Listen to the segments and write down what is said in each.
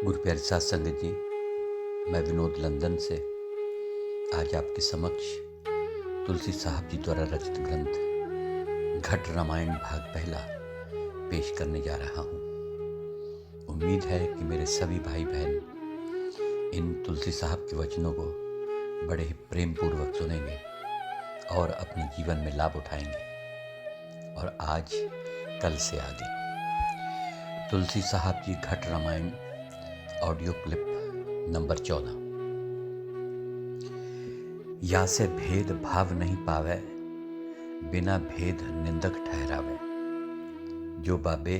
गुरु प्यारे साथ संगत जी, मैं विनोद लंदन से आज आपके समक्ष तुलसी साहब जी द्वारा रचित ग्रंथ घट रामायण भाग पहला पेश करने जा रहा हूँ। उम्मीद है कि मेरे सभी भाई बहन इन तुलसी साहब के वचनों को बड़े ही प्रेम पूर्वक सुनेंगे और अपने जीवन में लाभ उठाएंगे। और आज कल से आगे तुलसी साहब जी घट रामायण ऑडियो क्लिप नंबर 14। या से भेद भाव नहीं पावे, बिना भेद निंदक ठहरावे। जो बाबे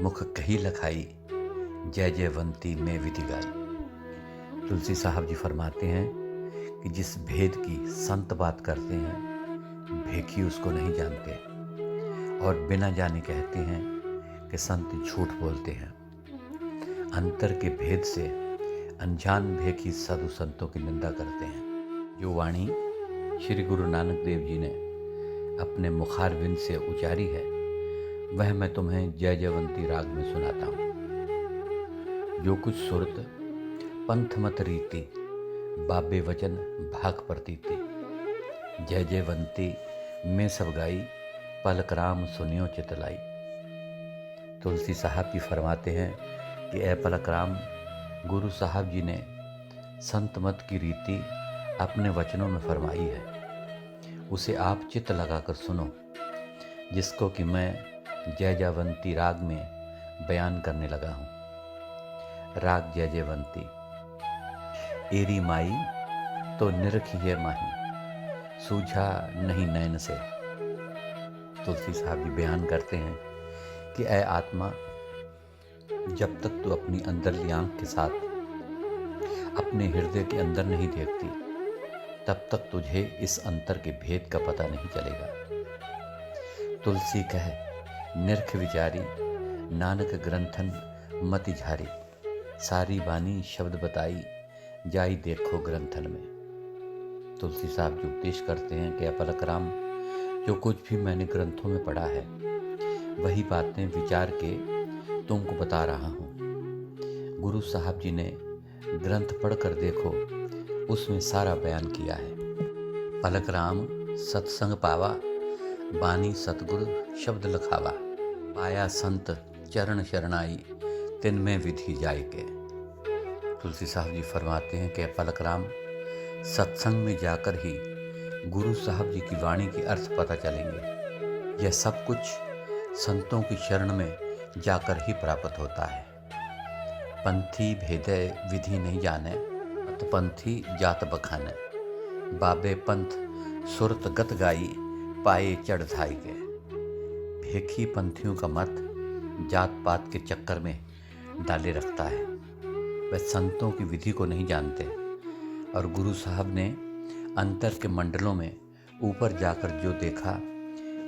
मुख कही लखाई, जय जयवंती में विधि गाई। तुलसी साहब जी फरमाते हैं कि जिस भेद की संत बात करते हैं, भेखी उसको नहीं जानते, और बिना जाने कहते हैं कि संत झूठ बोलते हैं। अंतर के भेद से अनजान भेखी साधु संतों की निंदा करते हैं। जो वाणी श्री गुरु नानक देव जी ने अपने मुखारविंद से उचारी है, वह मैं तुम्हें जय जयवंती राग में सुनाता हूँ। जो कुछ सुरत पंथ मत रीति, बाबे वचन भाग प्रतीति। जय जयवंती में सब गाई, पलक राम सुनियो चितलाई। तुलसी साहब जी फरमाते हैं कि ए पलक राम, गुरु साहब जी ने संत मत की रीति अपने वचनों में फरमाई है, उसे आप चित्त लगाकर सुनो, जिसको कि मैं जय जयवंती राग में बयान करने लगा हूँ। राग जय जयवंती। एरी माई तो निरखिए माही, सूझा नहीं नैन से। तुलसी साहब जी बयान करते हैं कि ऐ आत्मा, जब तक तू अपनी अंदरली आंख के साथ अपने हृदय के अंदर नहीं देखती, तब तक तुझे इस अंतर के भेद का पता नहीं चलेगा। तुलसी कह निरख विचारी, नानक ग्रंथन मति झारी। सारी वाणी शब्द बताई, जाई देखो ग्रंथन में। तुलसी साहब जी उपदेश करते हैं कि पलक राम, जो कुछ भी मैंने ग्रंथों में पढ़ा है, वही बातें विचार के तुमको बता रहा हूँ। गुरु साहब जी ने ग्रंथ पढ़कर देखो, उसमें सारा बयान किया है। पलक राम सत्संग पावा, बानी सतगुरु शब्द लखावा। पाया संत चरण शरणाई, तिन में विधि जाय के। तुलसी साहब जी फरमाते हैं कि पलक राम, सत्संग में जाकर ही गुरु साहब जी की वाणी के अर्थ पता चलेंगे। यह सब कुछ संतों की शरण में जाकर ही प्राप्त होता है। पंथी भेदय विधि नहीं जाने, पंथी जात बखाने। बाबे पंथ सुरत गत गाई, पाए चढ़ धाई के। भेखी पंथियों का मत जात पात के चक्कर में डाले रखता है। वह संतों की विधि को नहीं जानते, और गुरु साहब ने अंतर के मंडलों में ऊपर जाकर जो देखा,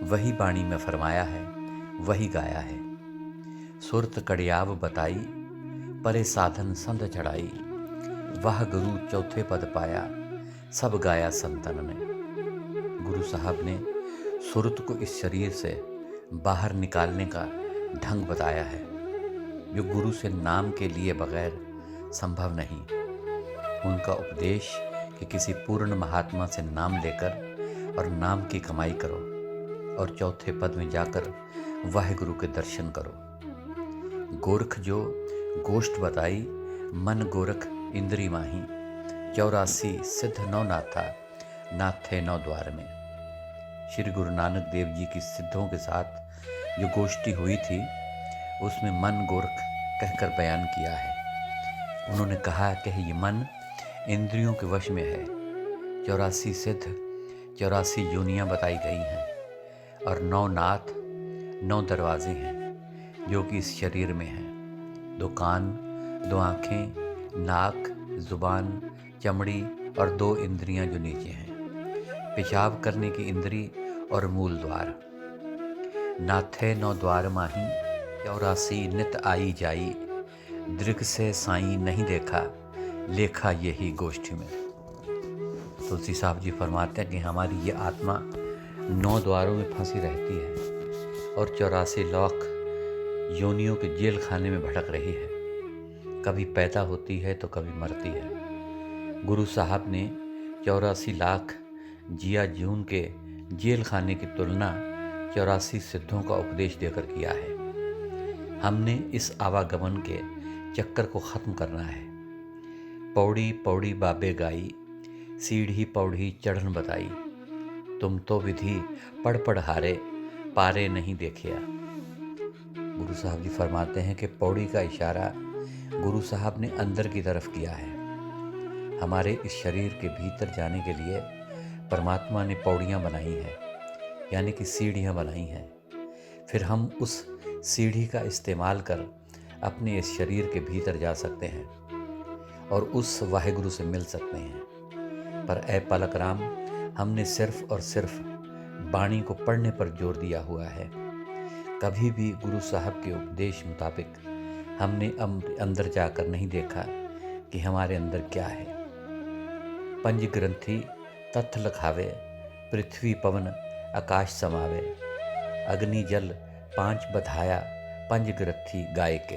वही वाणी में फरमाया है, वही गाया है। सुरत कड़ियाव बताई, परे साधन संत चढ़ाई। वह गुरु चौथे पद पाया, सब गाया संतन में। गुरु साहब ने सुरत को इस शरीर से बाहर निकालने का ढंग बताया है, जो गुरु से नाम के लिए बगैर संभव नहीं। उनका उपदेश कि किसी पूर्ण महात्मा से नाम लेकर और नाम की कमाई करो, और चौथे पद में जाकर वाहे गुरु के दर्शन करो। गोरख जो गोष्ठ बताई, मन गोरख इंद्री माही। 84 सिद्ध नौ नाथा, नाथे नौ द्वार में। श्री गुरु नानक देव जी की सिद्धों के साथ जो गोष्ठी हुई थी, उसमें मन गोरख कहकर बयान किया है। उन्होंने कहा कि ये मन इंद्रियों के वश में है। 84 सिद्ध, 84 योनियाँ बताई गई हैं, और 9 नाथ, 9 दरवाजे हैं जो कि इस शरीर में हैं। 2 कान, 2 आँखें, नाक, जुबान, चमड़ी और 2 इंद्रियां जो नीचे हैं। पेशाब करने की इंद्री और मूल द्वार। नाथे 9 द्वार माही, 84 नित आई जाई। दृग से साईं नहीं देखा, लेखा यही गोष्ठी में। तुलसी साहब जी फरमाते हैं कि हमारी ये आत्मा 9 द्वारों में फंसी रहती है और 84 लाख योनियों के जेल खाने में भटक रही है। कभी पैदा होती है तो कभी मरती है। गुरु साहब ने 84 लाख जिया जून के जेल खाने की तुलना 84 सिद्धों का उपदेश देकर किया है। हमने इस आवागमन के चक्कर को ख़त्म करना है। पौड़ी पौड़ी बाबे गाई, सीढ़ी पौड़ी चढ़न बताई, तुम तो विधि पढ़ पढ़ हारे, पारे नहीं देखिया। गुरु साहब जी फरमाते हैं कि पौड़ी का इशारा गुरु साहब ने अंदर की तरफ किया है। हमारे इस शरीर के भीतर जाने के लिए परमात्मा ने पौड़ियाँ बनाई हैं, यानी कि सीढ़ियाँ बनाई हैं। फिर हम उस सीढ़ी का इस्तेमाल कर अपने इस शरीर के भीतर जा सकते हैं और उस वाहिगुरु से मिल सकते हैं। पर ए पलक राम, हमने सिर्फ और सिर्फ बाणी को पढ़ने पर जोर दिया हुआ है। कभी भी गुरु साहब के उपदेश मुताबिक हमने अंदर जाकर नहीं देखा कि हमारे अंदर क्या है। पंज ग्रंथि तत्थ लखावे, पृथ्वी पवन आकाश समावे, अग्नि जल पांच बधाया, पंज ग्रंथि गाय के।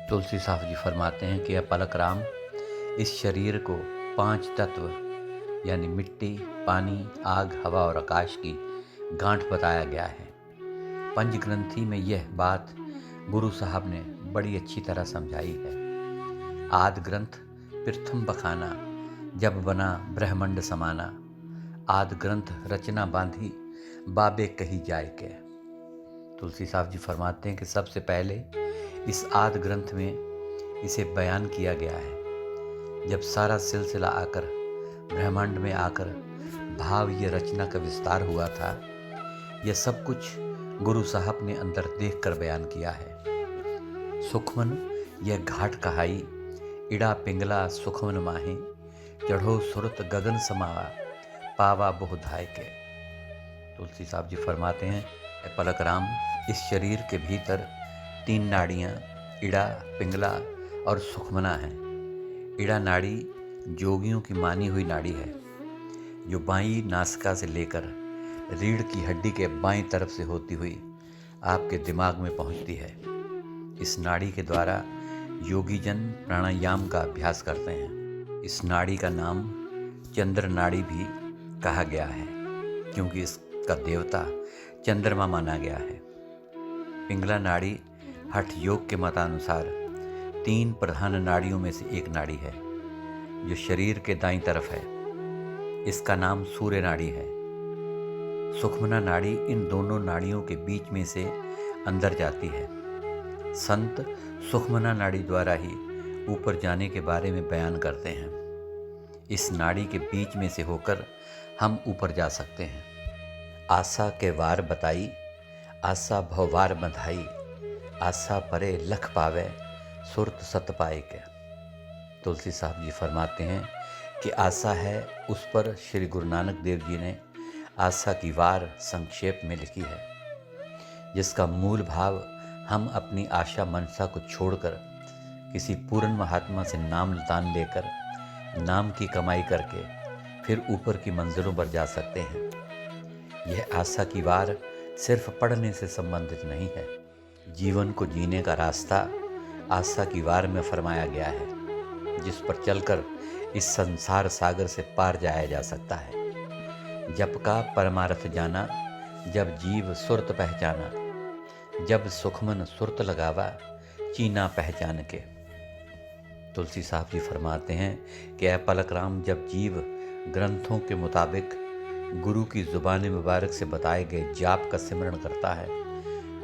तुलसी साहब जी फरमाते हैं कि पलक राम, इस शरीर को 5 तत्व यानी मिट्टी, पानी, आग, हवा और आकाश की गांठ बताया गया है। पंच ग्रंथि में यह बात गुरु साहब ने बड़ी अच्छी तरह समझाई है। आद ग्रंथ प्रथम बखाना, जब बना ब्रह्मंड समाना, आद ग्रंथ रचना बांधी, बाबे कही जाए के। तुलसी साहब जी फरमाते हैं कि सबसे पहले इस आद ग्रंथ में इसे बयान किया गया है। जब सारा सिलसिला आकर ब्रह्मांड में आकर भाव ये रचना का विस्तार हुआ था, यह सब कुछ गुरु साहब ने अंदर देख कर बयान किया है। सुखमन यह घाट कहाई, इड़ा पिंगला सुखमन माहे, चढ़ो सुरत गगन समावा, पावा बहु धाय के। तुलसी साहब जी फरमाते हैं, पलक राम, इस शरीर के भीतर 3 नाड़ियाँ इड़ा, पिंगला और सुखमना हैं। इड़ा नाड़ी जोगियों की मानी हुई नाड़ी है, जो बाईं नासिका से लेकर रीढ़ की हड्डी के बाईं तरफ से होती हुई आपके दिमाग में पहुंचती है। इस नाड़ी के द्वारा योगी जन प्राणायाम का अभ्यास करते हैं। इस नाड़ी का नाम चंद्र नाड़ी भी कहा गया है, क्योंकि इसका देवता चंद्रमा माना गया है। पिंगला नाड़ी हठ योग के मतानुसार 3 प्रधान नाड़ियों में से एक नाड़ी है, जो शरीर के दाईं तरफ है। इसका नाम सूर्य नाड़ी है। सुखमना नाड़ी इन दोनों नाड़ियों के बीच में से अंदर जाती है। संत सुखमना नाड़ी द्वारा ही ऊपर जाने के बारे में बयान करते हैं। इस नाड़ी के बीच में से होकर हम ऊपर जा सकते हैं। आशा के वार बताई, आशा भववार बंधाई, आशा परे लख पावे, सुरत सत पाए के। तुलसी साहब जी फरमाते हैं कि आशा है उस पर श्री गुरु नानक देव जी ने आशा की वार संक्षेप में लिखी है, जिसका मूल भाव हम अपनी आशा मनसा को छोड़कर किसी पूर्ण महात्मा से नाम दान लेकर नाम की कमाई करके फिर ऊपर की मंजिलों पर जा सकते हैं। यह आशा की वार सिर्फ पढ़ने से संबंधित नहीं है। जीवन को जीने का रास्ता आशा की वार में फरमाया गया है, जिस पर चलकर इस संसार सागर से पार जाया जा सकता है। जप का परमार्थ जाना, जब जीव सुरत पहचाना, जब सुखमन सुरत लगावा, चीना पहचान के। तुलसी साहब जी फरमाते हैं कि ऐ पलक राम, जब जीव ग्रंथों के मुताबिक गुरु की ज़ुबान मुबारक से बताए गए जाप का सिमरण करता है,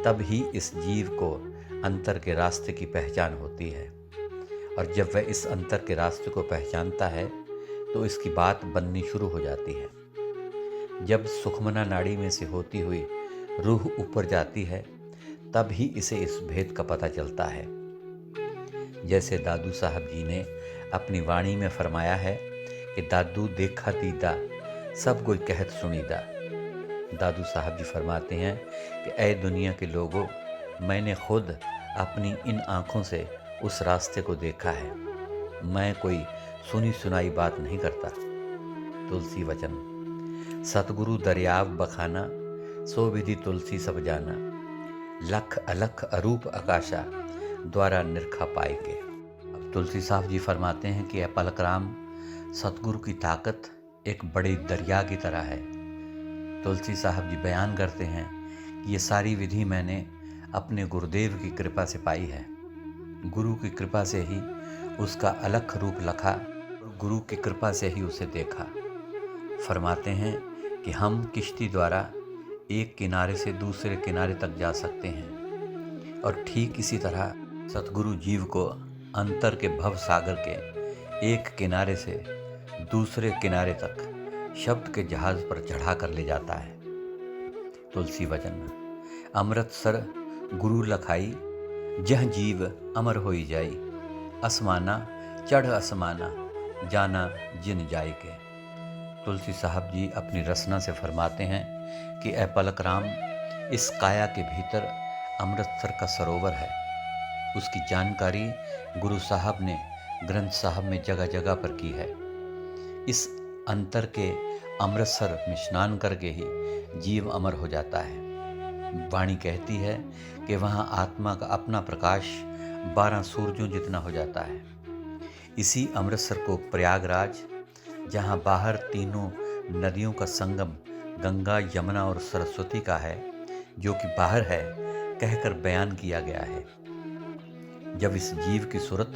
तब ही इस जीव को अंतर के रास्ते की पहचान होती है। और जब वह इस अंतर के रास्ते को पहचानता है तो इसकी बात बननी शुरू हो जाती है। जब सुखमना नाड़ी में से होती हुई रूह ऊपर जाती है, तब ही इसे इस भेद का पता चलता है। जैसे दादू साहब जी ने अपनी वाणी में फरमाया है कि दादू देखा दीदा, सब कोई कहत सुनीदा। दादू साहब जी फरमाते हैं कि ऐ दुनिया के लोगों, मैंने खुद अपनी इन आँखों से उस रास्ते को देखा है। मैं कोई सुनी सुनाई बात नहीं करता। तुलसी वचन, सतगुरु दरियाव बखाना, सो विधि तुलसी सब जाना, लख अलख अरूप आकाशा, द्वारा निरखा पाए के। अब तुलसी साहब जी फरमाते हैं कि पलकराम, सतगुरु की ताकत एक बड़े दरिया की तरह है। तुलसी साहब जी बयान करते हैं कि ये सारी विधि मैंने अपने गुरुदेव की कृपा से पाई है। गुरु की कृपा से ही उसका अलग रूप लखा और गुरु की कृपा से ही उसे देखा। फरमाते हैं कि हम किश्ती द्वारा एक किनारे से दूसरे किनारे तक जा सकते हैं और ठीक इसी तरह सतगुरु जीव को अंतर के भव सागर के एक किनारे से दूसरे किनारे तक शब्द के जहाज पर चढ़ा कर ले जाता है। तुलसी वचन, अमृतसर गुरु लखाई, जह जीव अमर होई जाई, असमाना चढ़ असमाना, जाना जिन जाय के। तुलसी साहब जी अपनी रचना से फरमाते हैं कि ए पलकराम, इस काया के भीतर अमृतसर का सरोवर है। उसकी जानकारी गुरु साहब ने ग्रंथ साहब में जगह जगह पर की है। इस अंतर के अमृतसर में स्नान करके ही जीव अमर हो जाता है। वाणी कहती है कि वहाँ आत्मा का अपना प्रकाश 12 सूरजों जितना हो जाता है। इसी अमृतसर को प्रयागराज, जहाँ बाहर तीनों नदियों का संगम गंगा, यमुना और सरस्वती का है, जो कि बाहर है, कहकर बयान किया गया है। जब इस जीव की सूरत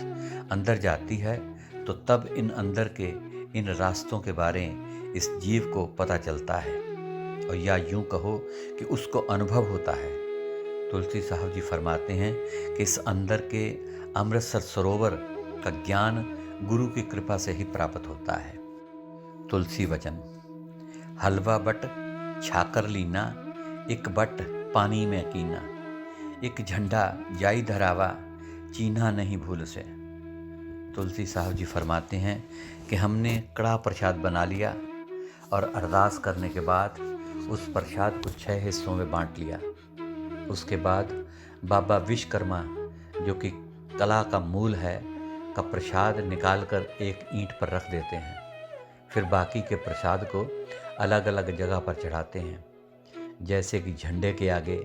अंदर जाती है तो तब इन अंदर के इन रास्तों के बारे इस जीव को पता चलता है, और या यूं कहो कि उसको अनुभव होता है। तुलसी साहब जी फरमाते हैं कि इस अंदर के अमृतसर सरोवर का ज्ञान गुरु की कृपा से ही प्राप्त होता है। तुलसी वचन, हलवा बट छाकर लीना, एक बट पानी में कीना, एक झंडा जाई धरावा, चीन्हा नहीं भूल से। तुलसी साहब जी फरमाते हैं कि हमने कड़ा प्रसाद बना लिया और अरदास करने के बाद उस प्रसाद को 6 हिस्सों में बांट लिया। उसके बाद बाबा विश्वकर्मा, जो कि कला का मूल है, का प्रसाद निकालकर एक ईंट पर रख देते हैं। फिर बाकी के प्रसाद को अलग अलग जगह पर चढ़ाते हैं, जैसे कि झंडे के आगे,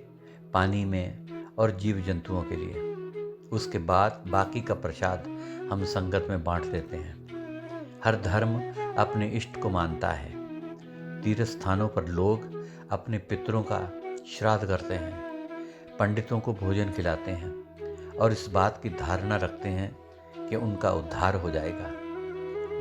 पानी में और जीव जंतुओं के लिए। उसके बाद बाकी का प्रसाद हम संगत में बांट देते हैं। हर धर्म अपने इष्ट को मानता है। तीर्थ स्थानों पर लोग अपने पितरों का श्राद्ध करते हैं, पंडितों को भोजन खिलाते हैं और इस बात की धारणा रखते हैं कि उनका उद्धार हो जाएगा।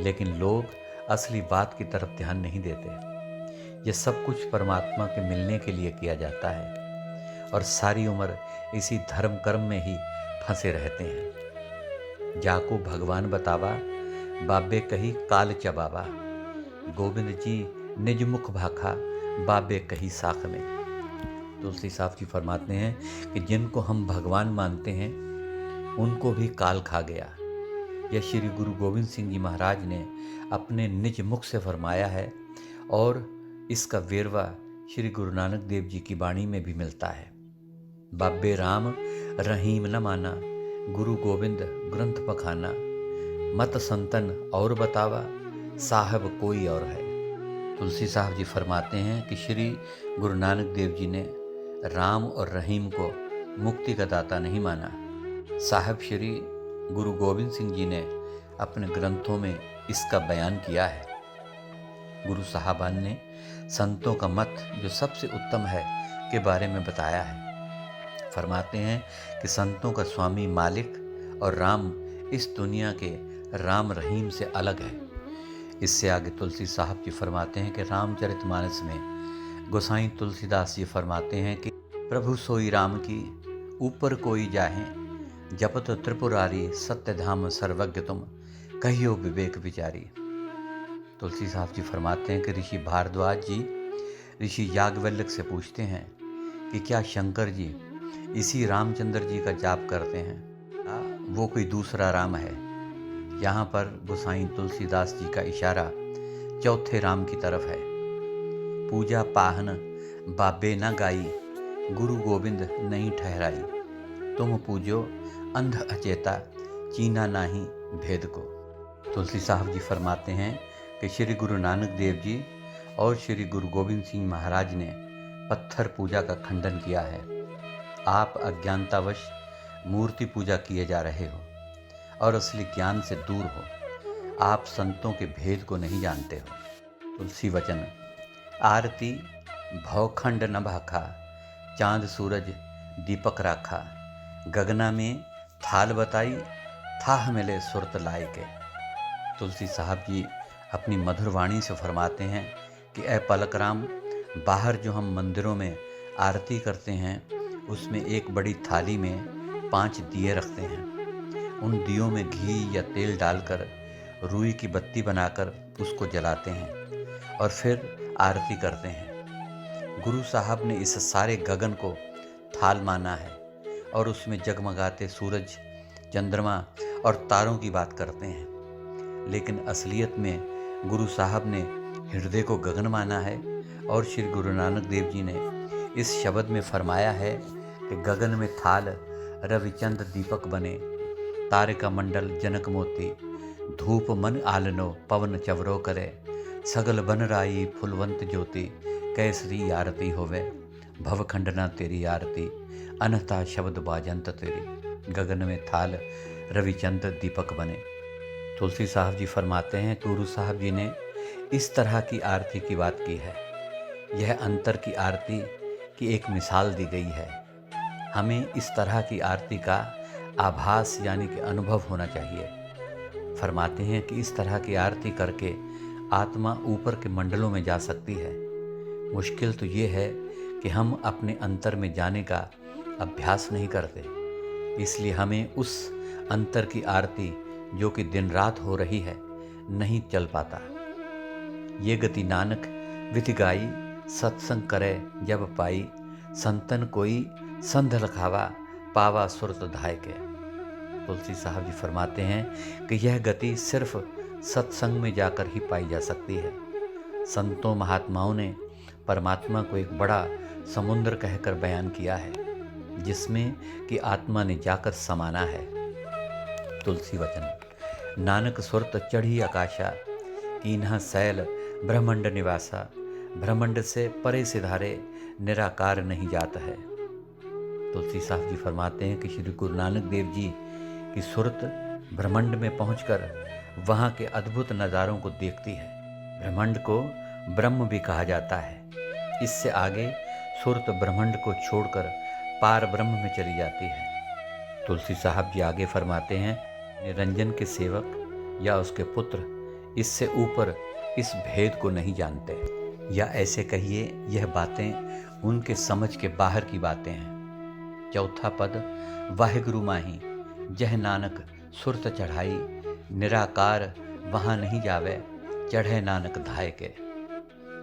लेकिन लोग असली बात की तरफ ध्यान नहीं देते। ये सब कुछ परमात्मा के मिलने के लिए किया जाता है और सारी उम्र इसी धर्म कर्म में ही फंसे रहते हैं। जाको भगवान बतावा, बाबे कही काल चबावा, गोविंद जी निज मुख भाखा, बाबे कही साख में। तुलसी साहब जी फरमाते हैं कि जिनको हम भगवान मानते हैं उनको भी काल खा गया। यह श्री गुरु गोविंद सिंह जी महाराज ने अपने निज मुख से फरमाया है और इसका वेरवा श्री गुरु नानक देव जी की वाणी में भी मिलता है। बाबे राम रहीम न माना, गुरु गोविंद ग्रंथ पखाना, मत संतन और बतावा, साहब कोई और है। तुलसी साहब जी फरमाते हैं कि श्री गुरु नानक देव जी ने राम और रहीम को मुक्ति का दाता नहीं माना। साहब श्री गुरु गोविंद सिंह जी ने अपने ग्रंथों में इसका बयान किया है। गुरु साहबान ने संतों का मत जो सबसे उत्तम है के बारे में बताया है। फरमाते हैं कि संतों का स्वामी मालिक और राम इस दुनिया के राम रहीम से अलग है। इससे आगे तुलसी साहब जी फरमाते हैं कि रामचरितमानस में गोसाई तुलसीदास जी फरमाते हैं कि प्रभु सोई राम की ऊपर कोई जाहे, जपत त्रिपुरारी सत्यधाम सर्वज्ञ तुम, कहियो विवेक विचारी। तुलसी साहब जी फरमाते हैं कि ऋषि भारद्वाज जी ऋषि याज्ञवल्क्य से पूछते हैं कि क्या शंकर जी इसी रामचंद्र जी का जाप करते हैं, वो कोई दूसरा राम है। यहाँ पर गोसाई तुलसीदास जी का इशारा चौथे राम की तरफ है। पूजा पाहन बाबे न गाई, गुरु गोविंद नहीं ठहराई, तुम पूजो अंध अचेता, चीना नाही भेद को। तुलसी साहब जी फरमाते हैं कि श्री गुरु नानक देव जी और श्री गुरु गोविंद सिंह महाराज ने पत्थर पूजा का खंडन किया है। आप अज्ञानतावश मूर्ति पूजा किए जा रहे हो। और असली ज्ञान से दूर हो। आप संतों के भेद को नहीं जानते हो। तुलसी वचन। आरती भवखंड न भाखा, चांद सूरज दीपक राखा, गगना में थाल बताई, थाह मिले सुरत लाए के। तुलसी साहब जी अपनी मधुर वाणी से फरमाते हैं कि ए पलकराम, बाहर जो हम मंदिरों में आरती करते हैं उसमें एक बड़ी थाली में 5 दिए रखते हैं। उन दियों में घी या तेल डालकर रुई की बत्ती बनाकर उसको जलाते हैं और फिर आरती करते हैं। गुरु साहब ने इस सारे गगन को थाल माना है और उसमें जगमगाते सूरज, चंद्रमा और तारों की बात करते हैं। लेकिन असलियत में गुरु साहब ने हृदय को गगन माना है और श्री गुरु नानक देव जी ने इस शब्द में फरमाया है कि गगन में थाल रविचंद दीपक बने, तारिका मंडल जनक मोती, धूप मन आलनो पवन चवरो करे, सगल बन राई फुलवंत ज्योति, कैसरी आरती होवे, भवखंडना तेरी आरती, अनहता शब्द बाजंत तेरी। गगन में थाल रविचंद दीपक बने। तुलसी साहब जी फरमाते हैं गुरु साहब जी ने इस तरह की आरती की बात की है। यह अंतर की आरती की एक मिसाल दी गई है। हमें इस तरह की आरती का आभास यानी कि अनुभव होना चाहिए। फरमाते हैं कि इस तरह की आरती करके आत्मा ऊपर के मंडलों में जा सकती है। मुश्किल तो ये है कि हम अपने अंतर में जाने का अभ्यास नहीं करते, इसलिए हमें उस अंतर की आरती जो कि दिन रात हो रही है नहीं चल पाता। ये गति नानक विधि गाई, सत्संग करे जब पाई, संतन कोई संध लखावा, पावा सुरत धाय के। तुलसी साहब जी फरमाते हैं कि यह गति सिर्फ सत्संग में जाकर ही पाई जा सकती है। संतों महात्माओं ने परमात्मा को एक बड़ा समुद्र कहकर बयान किया है, जिसमें कि आत्मा ने जाकर समाना है। तुलसी वचन। नानक सुरत चढ़ी आकाशा, कीन्हा सैल ब्रह्मंड निवासा, ब्रह्मंड से परे सिधारे, निराकार नहीं जाता है। तुलसी साहब जी फरमाते हैं कि श्री गुरु नानक देव जी की सुरत ब्रह्मंड में पहुंचकर वहाँ के अद्भुत नज़ारों को देखती है। ब्रह्मंड को ब्रह्म भी कहा जाता है। इससे आगे सुरत ब्रह्मंड को छोड़कर पार ब्रह्म में चली जाती है। तुलसी साहब जी आगे फरमाते हैं, निरंजन के सेवक या उसके पुत्र इससे ऊपर इस भेद को नहीं जानते, या ऐसे कहिए यह बातें उनके समझ के बाहर की बातें हैं। चौथा पद। वाहिगुरु माही जह नानक सुरत चढ़ाई, निराकार वहाँ नहीं जावे, चढ़े नानक धाय के।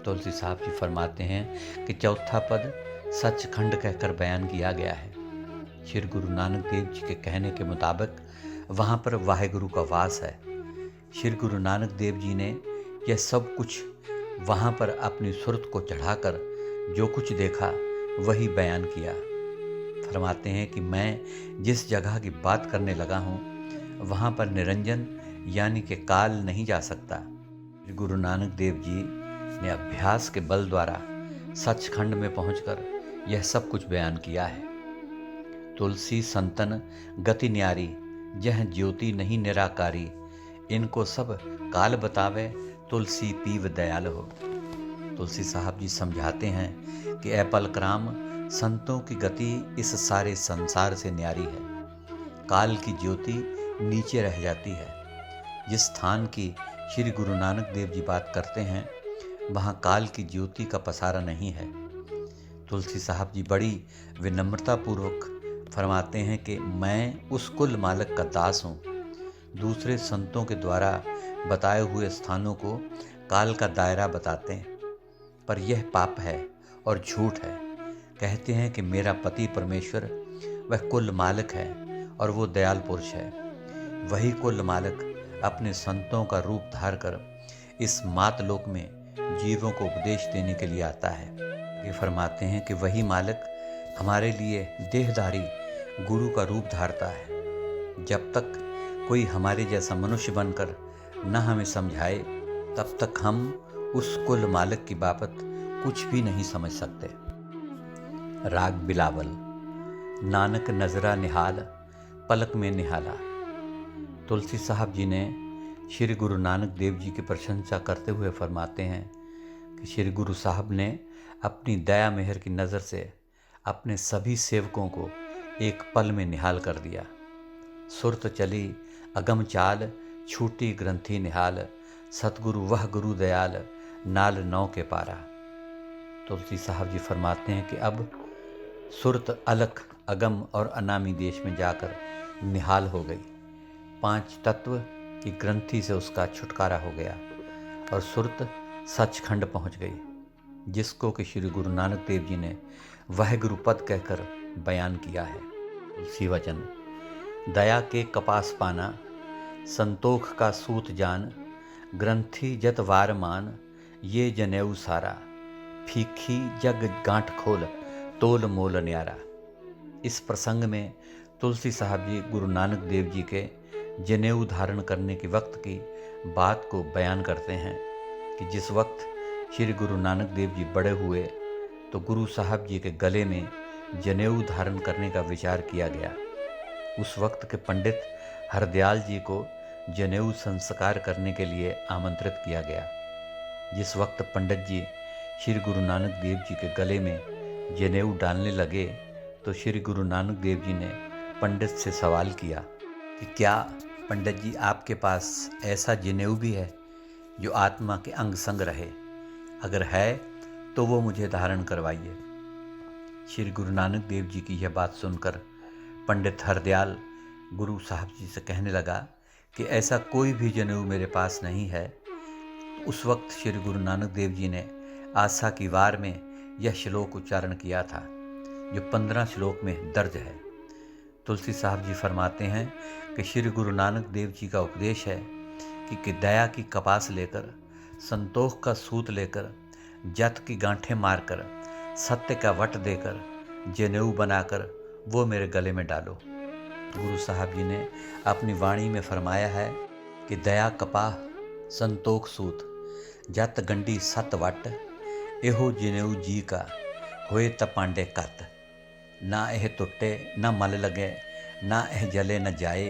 तुलसी साहब जी फरमाते हैं कि चौथा पद सचखंड कहकर बयान किया गया है। श्री गुरु नानक देव जी के कहने के मुताबिक वहाँ पर वाहिगुरु का वास है। श्री गुरु नानक देव जी ने यह सब कुछ वहाँ पर अपनी सुरत को चढ़ाकर जो कुछ देखा वही बयान किया। फरमाते हैं कि मैं जिस जगह की बात करने लगा हूँ वहाँ पर निरंजन यानी कि काल नहीं जा सकता। गुरु नानक देव जी ने अभ्यास के बल द्वारा सचखंड में पहुंचकर यह सब कुछ बयान किया है। तुलसी संतन गति न्यारी, यह ज्योति नहीं निराकारी, इनको सब काल बतावे, तुलसी पीव दयाल हो। तुलसी साहब जी समझाते हैं कि ए पलकराम, संतों की गति इस सारे संसार से न्यारी है। काल की ज्योति नीचे रह जाती है। जिस स्थान की श्री गुरु नानक देव जी बात करते हैं वहाँ काल की ज्योति का पसारा नहीं है। तुलसी साहब जी बड़ी विनम्रता पूर्वक फरमाते हैं कि मैं उस कुल मालिक का दास हूँ। दूसरे संतों के द्वारा बताए हुए स्थानों को काल का दायरा बताते हैं, पर यह पाप है और झूठ है। कहते हैं कि मेरा पति परमेश्वर वह कुल मालिक है और वो दयाल पुरुष है। वही कुल मालिक अपने संतों का रूप धार कर इस मातलोक में जीवों को उपदेश देने के लिए आता है। ये फरमाते हैं कि वही मालिक हमारे लिए देहधारी गुरु का रूप धारता है। जब तक कोई हमारे जैसा मनुष्य बनकर न हमें समझाए तब तक हम उस कुल मालिक की बाबत कुछ भी नहीं समझ सकते। राग बिलावल। नानक नजरा निहाल, पलक में निहाला, तुलसी साहब जी ने श्री गुरु नानक देव जी की प्रशंसा करते हुए फरमाते हैं कि श्री गुरु साहब ने अपनी दया मेहर की नज़र से अपने सभी सेवकों को एक पल में निहाल कर दिया। सुरत चली अगम चाल, छूटी ग्रंथि निहाल, सतगुरु वह गुरु दयाल, नाल नौ के पारा। तुलसी साहब जी फरमाते हैं कि अब सुरत अलख अगम और अनामी देश में जाकर निहाल हो गई। 5 तत्व की ग्रंथि से उसका छुटकारा हो गया और सुरत सचखंड पहुंच गई, जिसको कि श्री गुरु नानक देव जी ने वह गुरुपद कहकर बयान किया है। तुलसी वचन। दया के कपास पाना, संतोख का सूत जान, ग्रंथि जत वार मान, ये जनेऊ सारा, फीकी जग गांठ खोल, तोल मोल न्यारा। इस प्रसंग में तुलसी साहब जी गुरु नानक देव जी के जनेऊ धारण करने के वक्त की बात को बयान करते हैं कि जिस वक्त श्री गुरु नानक देव जी बड़े हुए तो गुरु साहब जी के गले में जनेऊ धारण करने का विचार किया गया। उस वक्त के पंडित हरदयाल जी को जनेऊ संस्कार करने के लिए आमंत्रित किया गया। जिस वक्त पंडित जी श्री गुरु नानक देव जी के गले में जनेऊ डालने लगे तो श्री गुरु नानक देव जी ने पंडित से सवाल किया कि क्या पंडित जी आपके पास ऐसा जनेऊ भी है जो आत्मा के अंग संग रहे? अगर है तो वो मुझे धारण करवाइए। श्री गुरु नानक देव जी की यह बात सुनकर पंडित हरदयाल गुरु साहब जी से कहने लगा कि ऐसा कोई भी जनेऊ मेरे पास नहीं है। उस वक्त श्री गुरु नानक देव जी ने आशा की वार में यह श्लोक उच्चारण किया था जो 15 श्लोक में दर्ज है। तुलसी साहब जी फरमाते हैं कि श्री गुरु नानक देव जी का उपदेश है कि दया की कपास लेकर, संतोख का सूत लेकर, जत की गांठें मारकर, सत्य का वट देकर, जनेऊ बनाकर वो मेरे गले में डालो। गुरु साहब जी ने अपनी वाणी में फरमाया है कि दया कपाह, संतोख सूत, जत गंडी सत वट, एहो जनेऊ जी का होए तपांडे कत, ना एह टुटे ना मल लगे, ना एह जले न जाए,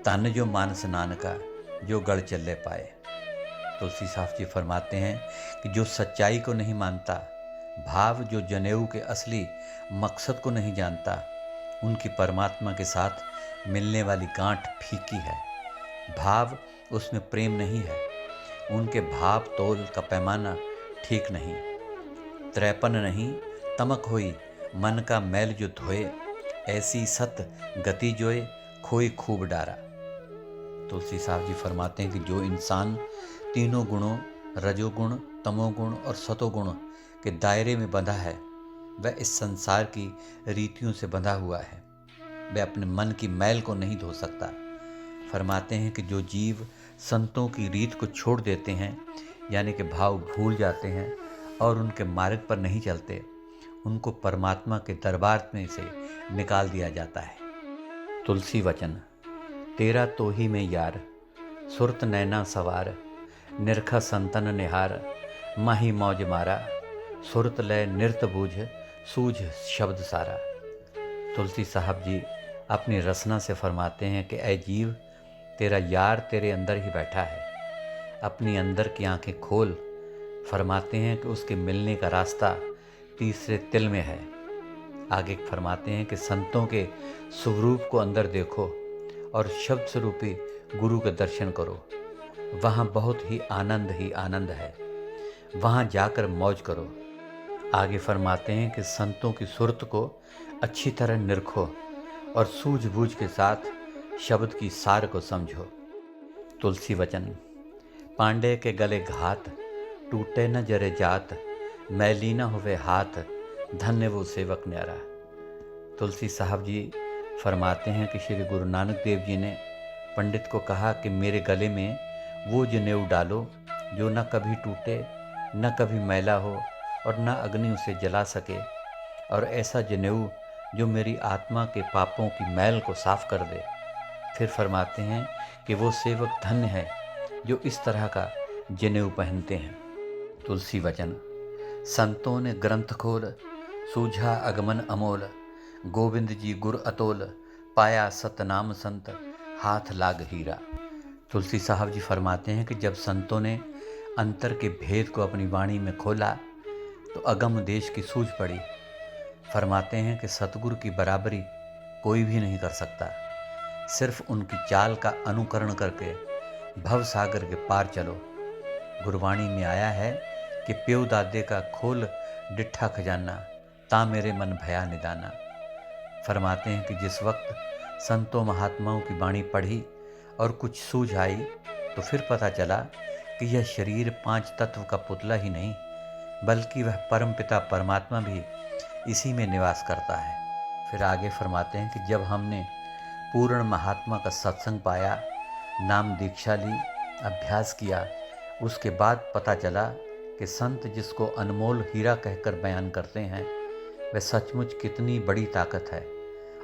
तन जो मानस नानका जो गढ़ चले पाए। तुलसी साहब जी फरमाते हैं कि जो सच्चाई को नहीं मानता, भाव जो जनेऊ के असली मकसद को नहीं जानता, उनकी परमात्मा के साथ मिलने वाली गांठ फीकी है। भाव उसमें प्रेम नहीं है, उनके भाव तोल का पैमाना ठीक नहीं। त्रैपन नहीं तमक होई, मन का मैल जो धोए, ऐसी सत गति जोए, खोई खूब डारा। तुलसी साहब जी फरमाते हैं कि जो इंसान तीनों गुणों रजोगुण, तमोगुण और सतोगुण के दायरे में बंधा है, वह इस संसार की रीतियों से बंधा हुआ है। वह अपने मन की मैल को नहीं धो सकता। फरमाते हैं कि जो जीव संतों की रीत को छोड़ देते हैं, यानी कि भाव भूल जाते हैं और उनके मार्ग पर नहीं चलते, उनको परमात्मा के दरबार में से निकाल दिया जाता है। तुलसी वचन। तेरा तो ही में यार, सुरत नैना सवार, निरखा संतन निहार, माही मौज मारा, सुरत लय नृत बूझ, सूझ शब्द सारा। तुलसी साहब जी अपनी रसना से फरमाते हैं कि ऐ जीव, तेरा यार तेरे अंदर ही बैठा है, अपनी अंदर की आंखें खोल। फरमाते हैं कि उसके मिलने का रास्ता तीसरे तिल में है। आगे फरमाते हैं कि संतों के स्वरूप को अंदर देखो और शब्द स्वरूपी गुरु के दर्शन करो। वहाँ बहुत ही आनंद है, वहाँ जाकर मौज करो। आगे फरमाते हैं कि संतों की सुरत को अच्छी तरह निरखो और सूझबूझ के साथ शब्द की सार को समझो। तुलसी वचन। पांडे के गले घात, टूटे न जरे जात, मैली न हुए हाथ, धन्य वो सेवक न्यारा। तुलसी साहब जी फरमाते हैं कि श्री गुरु नानक देव जी ने पंडित को कहा कि मेरे गले में वो जनेऊ डालो जो न कभी टूटे, न कभी मैला हो और न अग्नि उसे जला सके, और ऐसा जनेऊ जो मेरी आत्मा के पापों की मैल को साफ कर दे। फिर फरमाते हैं कि वो सेवक धन्य है जो इस तरह का जनेऊ पहनते हैं। तुलसी वचन। संतों ने ग्रंथ खोल, सूझा अगमन अमोल, गोविंद जी गुर अतोल, पाया सतनाम संत, हाथ लाग हीरा। तुलसी साहब जी फरमाते हैं कि जब संतों ने अंतर के भेद को अपनी वाणी में खोला तो अगम देश की सूझ पड़ी। फरमाते हैं कि सतगुरु की बराबरी कोई भी नहीं कर सकता। सिर्फ उनकी चाल का अनुकरण करके भव सागर के पार चलो। गुरबाणी में आया है कि प्यो दादे का खोल डिठा खजाना, ता मेरे मन भया निदाना। फरमाते हैं कि जिस वक्त संतों महात्माओं की वाणी पढ़ी और कुछ सूझ आई तो फिर पता चला कि यह शरीर 5 तत्व का पुतला ही नहीं बल्कि वह परमपिता परमात्मा भी इसी में निवास करता है। फिर आगे फरमाते हैं कि जब हमने पूर्ण महात्मा का सत्संग पाया, नाम दीक्षा ली, अभ्यास किया, उसके बाद पता चला कि संत जिसको अनमोल हीरा कहकर बयान करते हैं वह सचमुच कितनी बड़ी ताकत है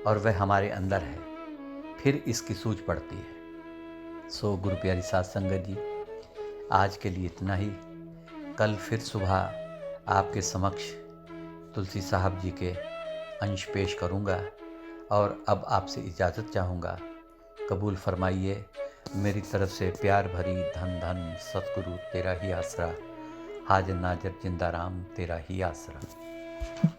और वह हमारे अंदर है। फिर इसकी सूझ पड़ती है। सो गुरु प्यारी साध संगत जी, आज के लिए इतना ही। कल फिर सुबह आपके समक्ष तुलसी साहब जी के अंश पेश करूँगा और अब आपसे इजाज़त चाहूँगा। कबूल फरमाइए। मेरी तरफ से प्यार भरी धन धन सतगुरु तेरा ही आसरा, हाजिर नाजिर जिंदा राम तेरा ही आसरा।